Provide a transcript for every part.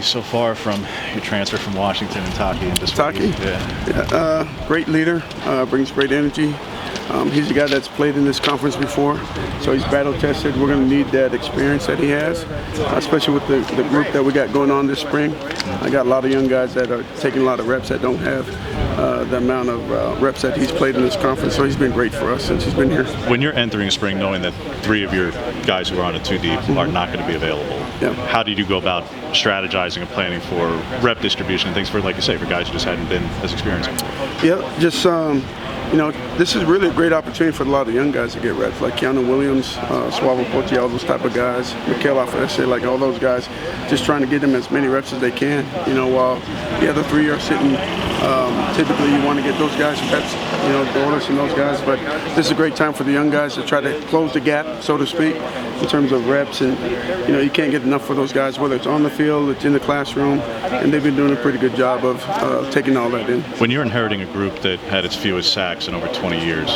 So far from your transfer from Washington and Taki and Taki, great leader, brings great energy. He's a guy that's played in this conference before, so he's battle tested. We're going to need that experience that he has, especially with the group that we got going on this spring. I got a lot of young guys that are taking a lot of reps that don't have the amount of reps that he's played in this conference, so he's been great for us since he's been here. When you're entering spring knowing that 3 of your guys who are on a 2 deep are not going to be available, how did you go about strategizing and planning for rep distribution and things for, like you say, for guys who just hadn't been as experienced before? Yeah, just this is really a great opportunity for a lot of young guys to get reps, like Keanu Williams, Suavo Poti, all those type of guys, Mikael Afese, like all those guys, just trying to get them as many reps as they can. While the other 3 are sitting, typically you want to get those guys reps, Doris and those guys, but this is a great time for the young guys to try to close the gap, so to speak, in terms of reps, and you can't get enough for those guys, whether it's on the field, it's in the classroom, and they've been doing a pretty good job of taking all that in. When you're inheriting a group that had its fewest sacks in over 20 years,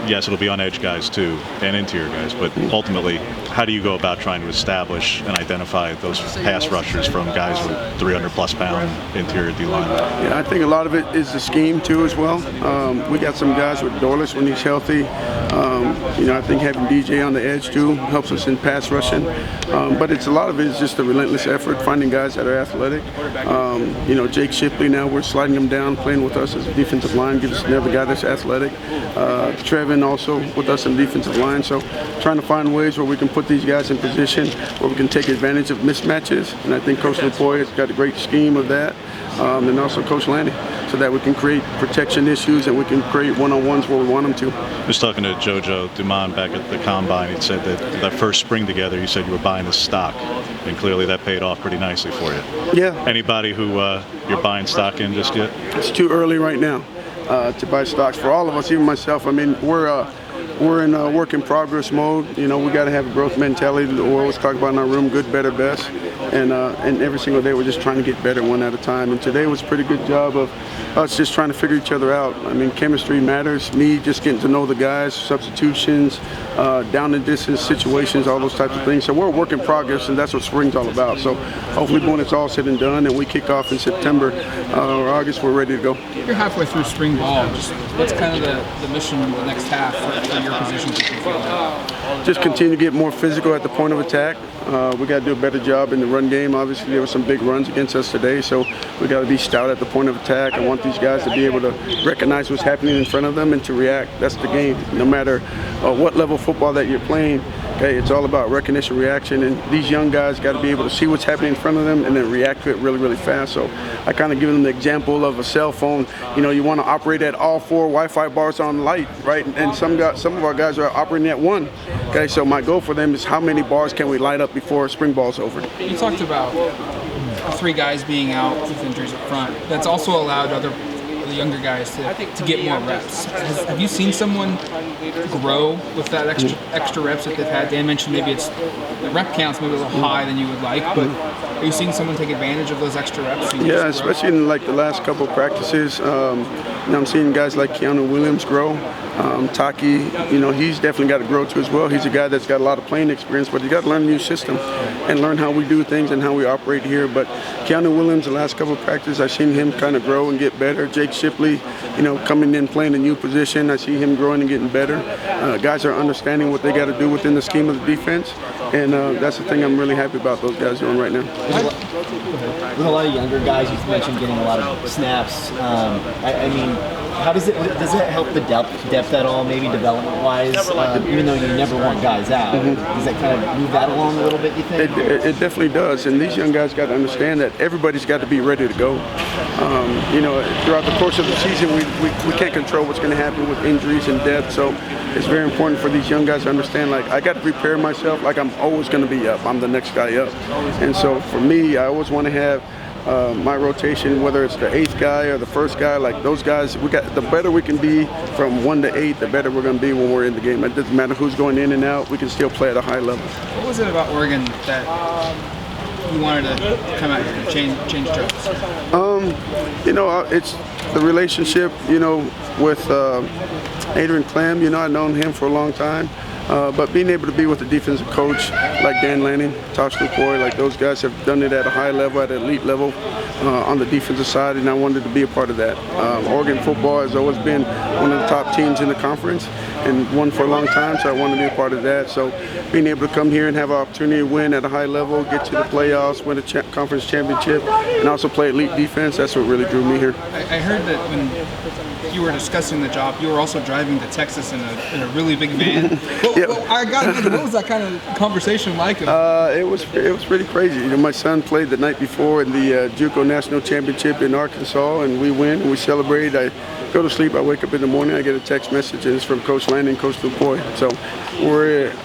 yes, it'll be on edge guys too, and interior guys, but ultimately, how do you go about trying to establish and identify those pass rushers from guys with 300-plus pound interior D-line? Yeah, I think a lot of it is the scheme too as well. We got some guys with Dorless when he's healthy. I think having DJ on the edge too helps us in pass rushing. But a lot of it is just a relentless effort, finding guys that are athletic. Jake Shipley now, we're sliding him down, playing with us as a defensive line, gives us another guy that's athletic. Trevin also with us in defensive line. So trying to find ways where we can put these guys in position where we can take advantage of mismatches. And I think Coach LaPoy has got a great scheme of that. And also Coach Lanny, so that we can create protection issues and we can create one-on-ones where we want them to. I was talking to JoJo Dumont back at the Combine. He said that first spring together, you said you were buying the stock, and clearly that paid off pretty nicely for you. Yeah. Anybody who you're buying stock in just yet? It's too early right now to buy stocks for all of us, even myself. I mean, we're in work in progress mode. We got to have a growth mentality. We always talk about in our room, good, better, best. And every single day we're just trying to get better one at a time. And today was a pretty good job of us just trying to figure each other out. I mean, chemistry matters. Me just getting to know the guys, substitutions, down and distance situations, all those types of things. So we're a work in progress, and that's what spring's all about. So hopefully when it's all said and done and we kick off in September or August, we're ready to go. You're halfway through spring ball. Just what's kind of the mission in the next half for your position? Just continue to get more physical at the point of attack. We got to do a better job in the run game. Obviously, there were some big runs against us today, so we got to be stout at the point of attack. I want these guys to be able to recognize what's happening in front of them and to react. That's the game. No matter what level of football that you're playing, okay, it's all about recognition, reaction, and these young guys got to be able to see what's happening in front of them and then react to it really, really fast. So I kind of give them the example of a cell phone. You want to operate at all 4 Wi-Fi bars on light, right? And some of our guys are operating at 1. Okay, so my goal for them is how many bars can we light up before spring ball's over. You talked about 3 guys being out with injuries up front. That's also allowed the younger guys to get more reps. Have you seen someone grow with that extra reps that they've had? Dan mentioned maybe the rep count's maybe a little high than you would like, but are you seeing someone take advantage of those extra reps? Yeah, especially in the last couple of practices. I'm seeing guys like Keanu Williams grow. Taki, he's definitely got to grow too as well. He's a guy that's got a lot of playing experience, but he's got to learn a new system and learn how we do things and how we operate here. But Keanu Williams, the last couple of practices, I've seen him kind of grow and get better. Jake Shipley, coming in playing a new position, I see him growing and getting better. Guys are understanding what they got to do within the scheme of the defense, and that's the thing I'm really happy about those guys doing right now. With a lot of younger guys, you've mentioned getting a lot of snaps. I mean, how does it help the depth at all, maybe development-wise, even though you never want guys out? Does that kind of move that along a little bit, you think? It definitely does, and these young guys got to understand that everybody's got to be ready to go. Throughout the course of the season, we can't control what's going to happen with injuries and death, so it's very important for these young guys to understand, I got to prepare myself like I'm always going to be up. I'm the next guy up. And so for me, I always want to have my rotation, whether it's the 8th guy or the 1st guy, like those guys, the better we can be from 1 to 8, the better we're going to be when we're in the game. It doesn't matter who's going in and out, we can still play at a high level. What was it about Oregon that you wanted to come out here and change jobs? It's the relationship, with Adrian Clem. I've known him for a long time. But being able to be with a defensive coach like Dan Lanning, Tosh McCoy, like those guys have done it at a high level, at an elite level on the defensive side, and I wanted to be a part of that. Oregon football has always been one of the top teams in the conference and won for a long time, so I wanted to be a part of that. So being able to come here and have an opportunity to win at a high level, get to the playoffs, win a conference championship, and also play elite defense, that's what really drew me here. I heard that when you were discussing the job, you were also driving to Texas in a really big van. I got to imagine, what was that kind of conversation like? It was pretty crazy. You know, my son played the night before in the JUCO National Championship in Arkansas, and we win, and we celebrate. I go to sleep, I wake up in the morning, I get a text message, and it's from Coach Lanning, Coach Tuioti. So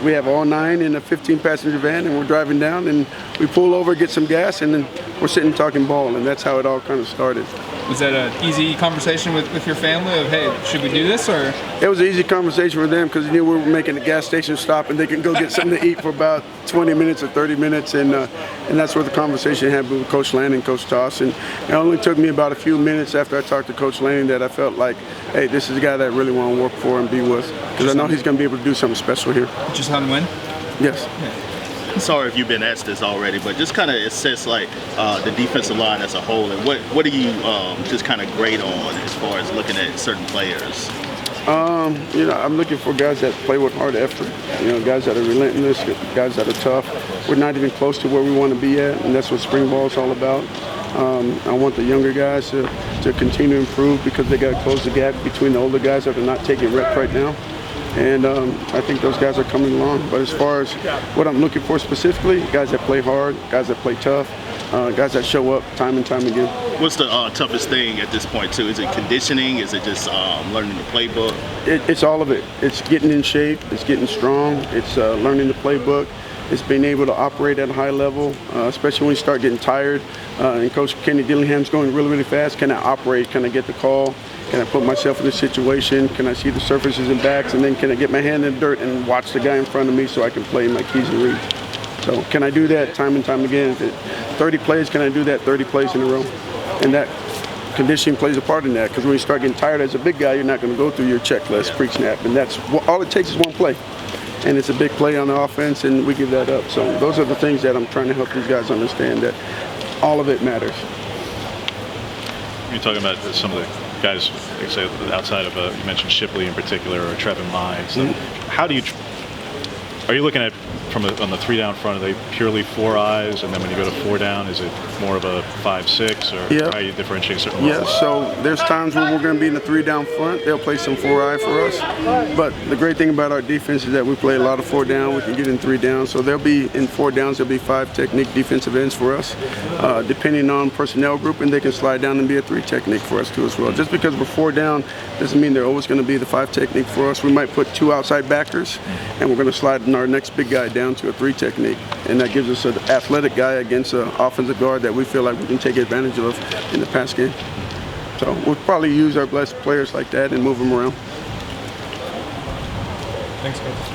we have all 9 in a 15-passenger van, and we're driving down, and we pull over, get some gas, and then we're sitting talking ball, and that's how it all kind of started. Was that an easy conversation with your family of, hey, should we do this, or? It was an easy conversation with them because they knew we were making a gas station stop and they can go get something to eat for about 20 minutes or 30 minutes, and that's where the conversation happened with Coach Lanning, Coach Toss, and it only took me about a few minutes after I talked to Coach Lanning that I felt like, hey, this is a guy that I really want to work for and be with, because I know he's going to be able to do something special here. Just how to win? Yes. Yeah. Sorry if you've been asked this already, but just kind of assess like the defensive line as a whole, and what do you just kind of grade on as far as looking at certain players? You know, I'm looking for guys that play with hard effort. You know, guys that are relentless, guys that are tough. We're not even close to where we want to be at, and that's what spring ball is all about. I want the younger guys to continue to improve because they got to close the gap between the older guys that are not taking reps right now. And I think those guys are coming along. But as far as what I'm looking for specifically, guys that play hard, guys that play tough, guys that show up time and time again. What's the toughest thing at this point, too? Is it conditioning? Is it just learning the playbook? It's all of it. It's getting in shape. It's getting strong. It's learning the playbook. It's being able to operate at a high level, especially when you start getting tired. And Coach Kenny Dillingham's going really, really fast. Can I operate? Can I get the call? Can I put myself in a situation? Can I see the surfaces and backs? And then can I get my hand in the dirt and watch the guy in front of me so I can play my keys and reads? So can I do that time and time again? 30 plays, can I do that 30 plays in a row? And that conditioning plays a part in that, because when you start getting tired as a big guy, you're not going to go through your checklist pre-snap. And that's all it takes is one play. And it's a big play on the offense, and we give that up. So those are the things that I'm trying to help these guys understand, that all of it matters. You're talking about some of the guys, like say, outside of you mentioned Shipley in particular, or Trevin Mines. How do you? Are you looking at on the 3 down front? Are they purely 4 eyes, and then when you go to 4 down, is it more of a 5-6, or how are you differentiating certain? Yeah. So there's times when we're going to be in the 3 down front. They'll play some 4-eye for us. But the great thing about our defense is that we play a lot of 4 down. We can get in 3 down. So they'll be in 4 downs. There'll be 5 technique defensive ends for us. Depending on personnel group, and they can slide down and be a 3 technique for us too as well. Just because we're 4 down doesn't mean they're always going to be the 5 technique for us. We might put 2 outside backers, and we're going to slide in our next big guy down to a 3 technique, and that gives us an athletic guy against an offensive guard that we feel like we can take advantage of in the pass game. So we'll probably use our best players like that and move them around. Thanks, Coach.